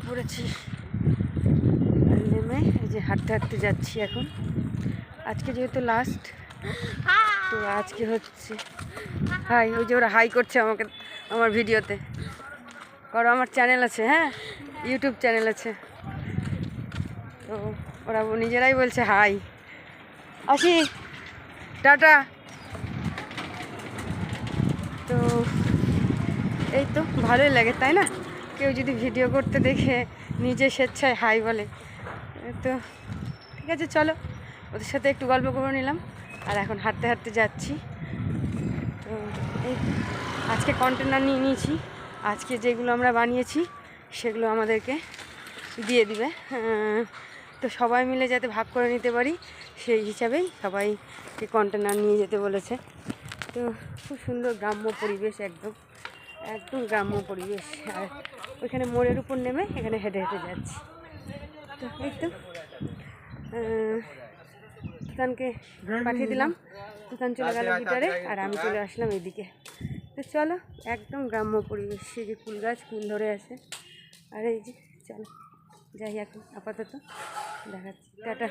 পড়েছি, নেমে এই যে হাঁটতে হাঁটতে যাচ্ছি এখন। আজকে যেহেতু লাস্ট, তো আজকে হচ্ছে হাই, ওই যে ওরা হাই করছে আমাকে আমার ভিডিওতে। করো, আমার চ্যানেল আছে, হ্যাঁ ইউটিউব চ্যানেল আছে, তো ওরা নিজেরাই বলছে হাই। আসি, টাটা। তো এই তো ভালোই লাগে, তাই না? কেউ যদি ভিডিও করতে দেখে নিজে স্বেচ্ছায় হাই বলে, তো ঠিক আছে, চলো ওদের সাথে একটু গল্প করে নিলাম। আর এখন হাঁটতে হাঁটতে যাচ্ছি। তো এই আজকে কন্টেনার নিয়ে নিয়েছি, আজকে যেগুলো আমরা বানিয়েছি সেগুলো আমাদেরকে দিয়ে দিবে। তো সবাই মিলে যাতে ভাগ করে নিতে পারি সেই হিসাবেই সবাইকে কন্টেনার নিয়ে যেতে বলেছে। তো খুব সুন্দর গ্রাম্য পরিবেশ, একদম একদম গ্রাম্য পরিবেশ। আর ওইখানে মোড়ের উপর নেমে এখানে হেঁটে হেঁটে যাচ্ছি। তো এই তো তুতানকে পাঠিয়ে দিলাম, তুতান চলে গেল গিটারে, আর আমি চলে আসলাম এদিকে। তো চলো, একদম গ্রাম্য পরিবেশ। এই যে ফুল গাছ, ফুল ধরে আছে। আর এই যে চলো যাই এখন, আপাতত দেখাচ্ছি, টাটা।